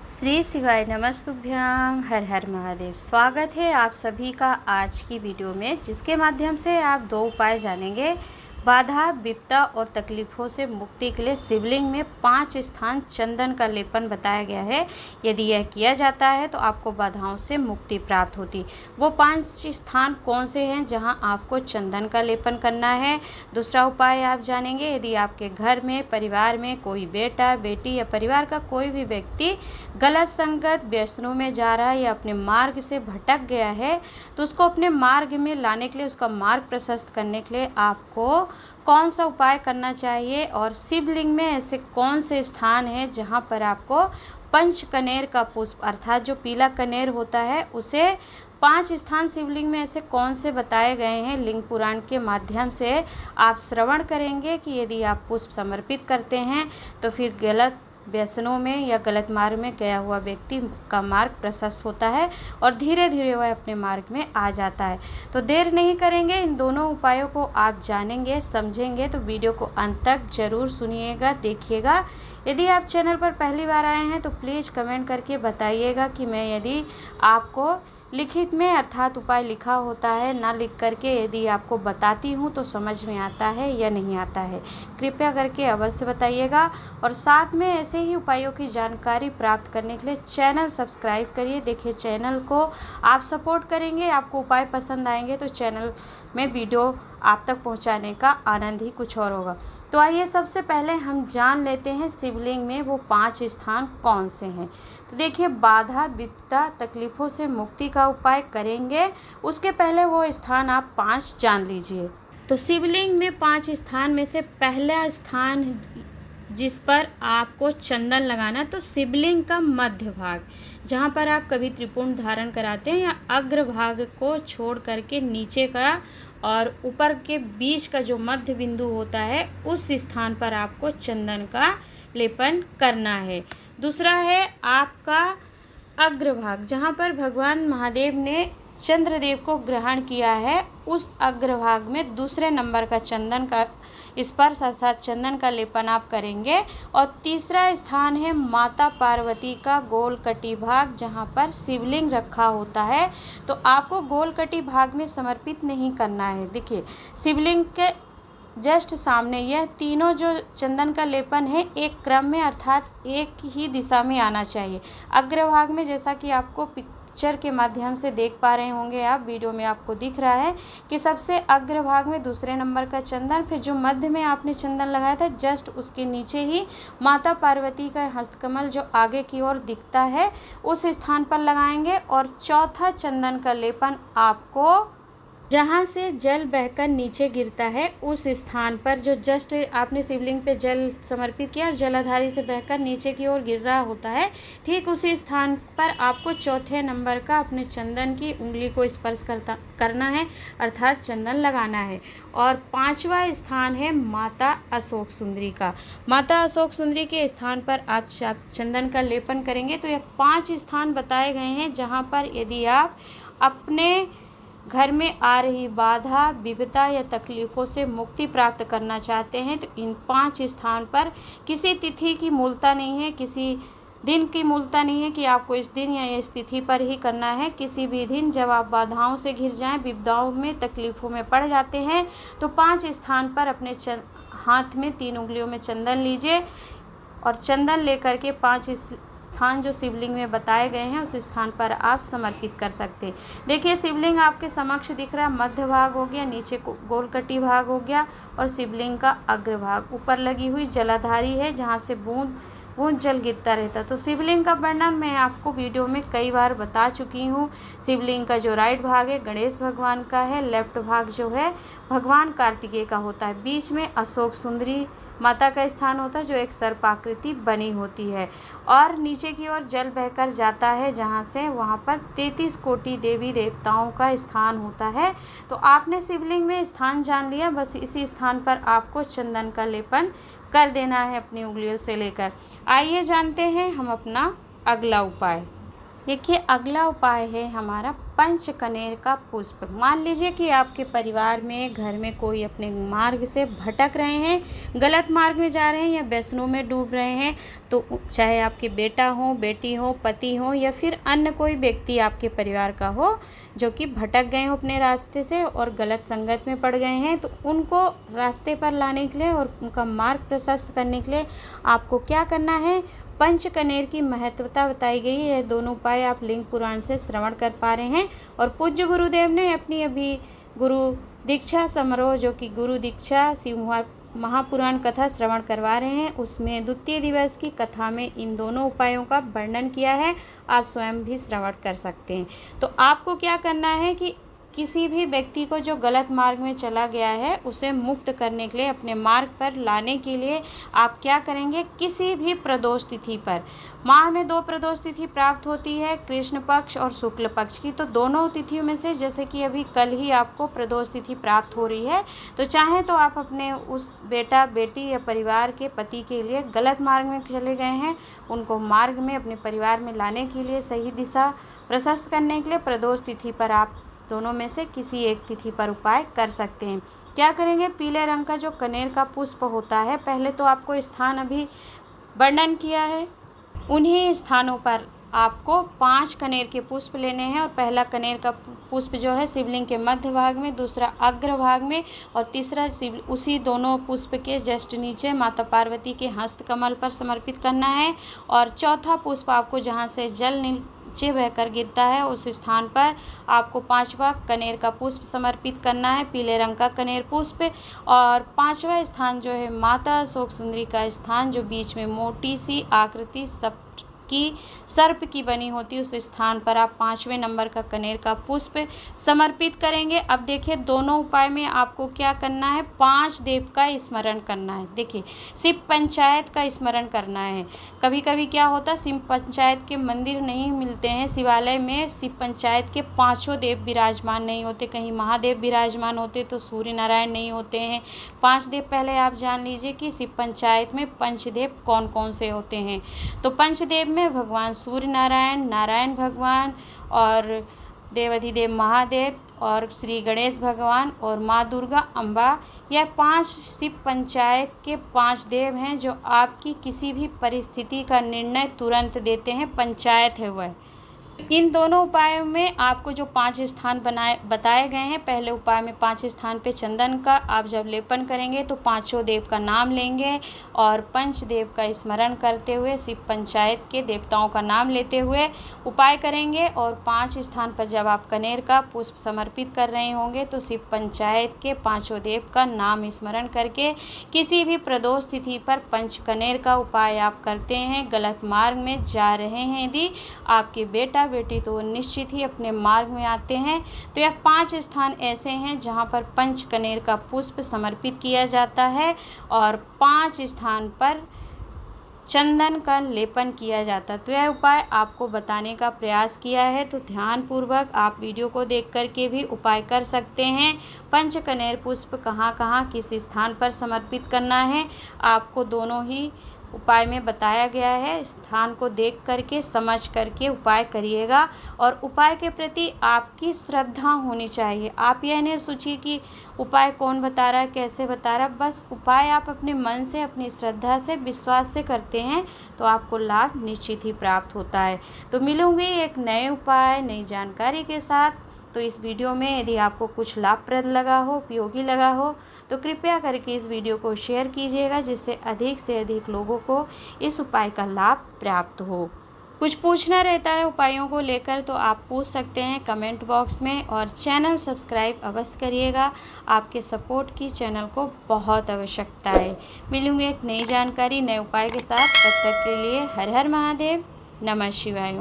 श्री शिवाय नमस्तुभ्याम। हर हर महादेव। स्वागत है आप सभी का आज की वीडियो में, जिसके माध्यम से आप 2 उपाय जानेंगे। बाधा, विपदा और तकलीफ़ों से मुक्ति के लिए शिवलिंग में 5 स्थान चंदन का लेपन बताया गया है। यदि यह किया जाता है तो आपको बाधाओं से मुक्ति प्राप्त होती। वो 5 स्थान कौन से हैं जहां आपको चंदन का लेपन करना है। दूसरा उपाय आप जानेंगे, यदि आपके घर में, परिवार में कोई बेटा, बेटी या परिवार का कोई भी व्यक्ति गलत संगत, व्यसनों में जा रहा है या अपने मार्ग से भटक गया है, तो उसको अपने मार्ग में लाने के लिए, उसका मार्ग प्रशस्त करने के लिए आपको कौन सा उपाय करना चाहिए। और शिवलिंग में ऐसे कौन से स्थान हैं जहाँ पर आपको पंचकनेर का पुष्प अर्थात जो पीला कनेर होता है उसे 5 स्थान शिवलिंग में ऐसे कौन से बताए गए हैं, लिंग पुराण के माध्यम से आप श्रवण करेंगे कि यदि आप पुष्प समर्पित करते हैं तो फिर गलत व्यसनों में या गलत मार्ग में गया हुआ व्यक्ति का मार्ग प्रशस्त होता है और धीरे धीरे वह अपने मार्ग में आ जाता है। तो देर नहीं करेंगे, इन दोनों उपायों को आप जानेंगे, समझेंगे तो वीडियो को अंत तक जरूर सुनिएगा, देखिएगा। यदि आप चैनल पर पहली बार आए हैं तो प्लीज़ कमेंट करके बताइएगा कि मैं यदि आपको लिखित में अर्थात उपाय लिखा होता है, ना लिख करके यदि आपको बताती हूँ तो समझ में आता है या नहीं आता है, कृपया करके अवश्य बताइएगा। और साथ में ऐसे ही उपायों की जानकारी प्राप्त करने के लिए चैनल सब्सक्राइब करिए। देखिए, चैनल को आप सपोर्ट करेंगे, आपको उपाय पसंद आएंगे तो चैनल में वीडियो आप तक पहुंचाने का आनंद ही कुछ और होगा। तो आइए सबसे पहले हम जान लेते हैं शिवलिंग में वो 5 स्थान कौन से हैं। तो देखिए, बाधा, विपदा, तकलीफ़ों से मुक्ति का उपाय करेंगे, उसके पहले वो स्थान आप 5 जान लीजिए। तो शिवलिंग में 5 स्थान में से पहला स्थान जिस पर आपको चंदन लगाना, तो शिवलिंग का मध्य भाग, जहाँ पर आप कभी त्रिपुंड धारण कराते हैं, या अग्र भाग को छोड़ करके नीचे का और ऊपर के बीच का जो मध्य बिंदु होता है, उस स्थान पर आपको चंदन का लेपन करना है। दूसरा है आपका अग्रभाग, जहाँ पर भगवान महादेव ने चंद्रदेव को ग्रहण किया है, उस अग्रभाग में दूसरे नंबर का चंदन का स्पर्श अर्थात चंदन का लेपन आप करेंगे। और तीसरा स्थान है माता पार्वती का गोलकटी भाग, जहाँ पर शिवलिंग रखा होता है। तो आपको गोलकटी भाग में समर्पित नहीं करना है। देखिए, शिवलिंग के जस्ट सामने यह तीनों जो चंदन का लेपन है एक क्रम में अर्थात एक ही दिशा में आना चाहिए। अग्रभाग में, जैसा कि आपको पिक्चर के माध्यम से देख पा रहे होंगे, आप वीडियो में आपको दिख रहा है कि सबसे अग्रभाग में दूसरे नंबर का चंदन, फिर जो मध्य में आपने चंदन लगाया था जस्ट उसके नीचे ही माता पार्वती का हस्तकमल जो आगे की ओर दिखता है, उस स्थान पर लगाएंगे। और चौथा चंदन का लेपन आपको जहाँ से जल बहकर नीचे गिरता है उस स्थान पर, जो जस्ट आपने शिवलिंग पे जल समर्पित किया और जलाधारी से बहकर नीचे की ओर गिर रहा होता है, ठीक उसी स्थान पर आपको चौथे नंबर का अपने चंदन की उंगली को स्पर्श करना है अर्थात चंदन लगाना है। और 5वां स्थान है माता अशोक सुंदरी का। माता अशोक सुंदरी के स्थान पर आप चंदन का लेपन करेंगे। तो यह 5 स्थान बताए गए हैं जहाँ पर यदि आप अपने घर में आ रही बाधा, विपदा या तकलीफ़ों से मुक्ति प्राप्त करना चाहते हैं, तो इन 5 स्थान पर किसी तिथि की मूलता नहीं है, किसी दिन की मूलता नहीं है कि आपको इस दिन या इस तिथि पर ही करना है। किसी भी दिन जब आप बाधाओं से घिर जाएं, विपदाओं में, तकलीफ़ों में पड़ जाते हैं, तो 5 स्थान पर अपने हाथ में 3 उंगलियों में चंदन लीजिए और चंदन लेकर के 5 स्थान जो शिवलिंग में बताए गए हैं उस स्थान पर आप समर्पित कर सकते हैं। देखिए, शिवलिंग आपके समक्ष दिख रहा है, मध्य भाग हो गया, नीचे को गोलकटी भाग हो गया और शिवलिंग का अग्रभाग, ऊपर लगी हुई जलाधारी है जहाँ से बूंद बूंद जल गिरता रहता। तो शिवलिंग का वर्णन मैं आपको वीडियो में कई बार बता चुकी हूँ। शिवलिंग का जो राइट भाग है गणेश भगवान का है, लेफ्ट भाग जो है भगवान कार्तिकेय का होता है, बीच में अशोक सुंदरी माता का स्थान होता है जो एक सर्पाकृति बनी होती है, और नीचे की ओर जल बहकर जाता है जहाँ से वहाँ पर 33 कोटि देवी देवताओं का स्थान होता है। तो आपने शिवलिंग में स्थान जान लिया, बस इसी स्थान पर आपको चंदन का लेपन कर देना है अपनी उंगलियों से लेकर। आइए जानते हैं हम अपना अगला उपाय। देखिए, अगला उपाय है हमारा पंचकनेर का पुष्प। मान लीजिए कि आपके परिवार में, घर में कोई अपने मार्ग से भटक रहे हैं, गलत मार्ग में जा रहे हैं या व्यसनों में डूब रहे हैं, तो चाहे आपके बेटा हो, बेटी हो, पति हो या फिर अन्य कोई व्यक्ति आपके परिवार का हो जो कि भटक गए हो अपने रास्ते से और गलत संगत में पड़ गए हैं, तो उनको रास्ते पर लाने के लिए और उनका मार्ग प्रशस्त करने के लिए आपको क्या करना है, पंचकनेर की महत्वता बताई गई है। ये दोनों उपाय आप लिंग पुराण से श्रवण कर पा रहे हैं। और पूज्य गुरुदेव ने अपनी अभी गुरु दीक्षा समारोह, जो कि गुरु दीक्षा शिव महापुराण कथा श्रवण करवा रहे हैं, उसमें द्वितीय दिवस की कथा में इन दोनों उपायों का वर्णन किया है। आप स्वयं भी श्रवण कर सकते हैं। तो आपको क्या करना है कि किसी भी व्यक्ति को जो गलत मार्ग में चला गया है उसे मुक्त करने के लिए, अपने मार्ग पर लाने के लिए आप क्या करेंगे, किसी भी प्रदोष तिथि पर, माह में 2 प्रदोष तिथि प्राप्त होती है, कृष्ण पक्ष और शुक्ल पक्ष की। तो दोनों तिथियों में से, जैसे कि अभी कल ही आपको प्रदोष तिथि प्राप्त हो रही है, तो चाहे तो आप अपने उस बेटा बेटी या परिवार के पति के लिए गलत मार्ग में चले गए हैं, उनको मार्ग में अपने परिवार में लाने के लिए, सही दिशा प्रशस्त करने के लिए प्रदोष तिथि पर आप दोनों में से किसी एक तिथि पर उपाय कर सकते हैं। क्या करेंगे, पीले रंग का जो कनेर का पुष्प होता है, पहले तो आपको स्थान अभी वर्णन किया है, उन्हीं स्थानों पर आपको 5 कनेर के पुष्प लेने हैं। और पहला कनेर का पुष्प जो है शिवलिंग के मध्य भाग में, दूसरा अग्र भाग में और तीसरा उसी दोनों पुष्प के जस्ट नीचे माता पार्वती के हस्त कमल पर समर्पित करना है। और चौथा पुष्प आपको जहाँ से जल नीचे बहकर गिरता है उस स्थान पर आपको 5वां कनेर का पुष्प समर्पित करना है, पीले रंग का कनेर पुष्प। और 5वां स्थान जो है माता अशोक सुंदरी का स्थान, जो बीच में मोटी सी आकृति सर्प की बनी होती है, उस स्थान पर आप 5वें नंबर का कनेर का पुष्प समर्पित करेंगे। अब देखिए, दोनों उपाय में आपको क्या करना है, 5 देव का स्मरण करना है। देखिए, शिव पंचायत का स्मरण करना है। कभी कभी क्या होता है, शिव पंचायत के मंदिर नहीं मिलते हैं, शिवालय में शिव पंचायत के 5 देव विराजमान नहीं होते, कहीं महादेव विराजमान होते तो सूर्य नारायण नहीं होते हैं। 5 देव पहले आप जान लीजिए कि शिव पंचायत में पंचदेव कौन कौन से होते हैं। तो पंचदेव में भगवान सूर्य नारायण, नारायण भगवान और देवाधिदेव महादेव और श्री गणेश भगवान और माँ दुर्गा अम्बा, यह 5 शिव पंचायत के 5 देव हैं जो आपकी किसी भी परिस्थिति का निर्णय तुरंत देते हैं, पंचायत है वह। इन दोनों उपायों में आपको जो 5 स्थान बताए गए हैं, पहले उपाय में 5 स्थान पे चंदन का आप जब लेपन करेंगे तो 5 देव का नाम लेंगे और पंचदेव का स्मरण करते हुए शिव पंचायत के देवताओं का नाम लेते हुए उपाय करेंगे। और 5 स्थान पर जब आप कनेर का पुष्प समर्पित कर रहे होंगे तो शिव पंचायत के 5 देव का नाम स्मरण करके किसी भी प्रदोष तिथि पर पंचकनेर का उपाय आप करते हैं। गलत मार्ग में जा रहे हैं यदि आपके बेटा बेटी, तो निश्चित ही अपने मार्ग में आते हैं। तो यह 5 स्थान ऐसे हैं जहां पर पंचकनेर का पुष्प समर्पित किया जाता है और 5 स्थान पर चंदन का लेपन किया जाता है। तो यह उपाय आपको बताने का प्रयास किया है, तो ध्यानपूर्वक आप वीडियो को देख कर के भी उपाय कर सकते हैं। पंचकनेर पुष्प कहाँ कहाँ किस स्थान पर समर्पित करना है, आपको दोनों ही उपाय में बताया गया है। स्थान को देख करके समझ करके उपाय करिएगा और उपाय के प्रति आपकी श्रद्धा होनी चाहिए। आप यह नहीं सोचिए कि उपाय कौन बता रहा है, कैसे बता रहा है, बस उपाय आप अपने मन से, अपनी श्रद्धा से, विश्वास से करते हैं तो आपको लाभ निश्चित ही प्राप्त होता है। तो मिलूंगी एक नए उपाय, नई जानकारी के साथ। तो इस वीडियो में यदि आपको कुछ लाभप्रद लगा हो, उपयोगी लगा हो, तो कृपया करके इस वीडियो को शेयर कीजिएगा, जिससे अधिक से अधिक लोगों को इस उपाय का लाभ प्राप्त हो। कुछ पूछना रहता है उपायों को लेकर तो आप पूछ सकते हैं कमेंट बॉक्स में, और चैनल सब्सक्राइब अवश्य करिएगा। आपके सपोर्ट की चैनल को बहुत आवश्यकता है। मिलूंगी एक नई जानकारी, नए उपाय के साथ। तब तक के लिए हर हर महादेव, नमः शिवाय।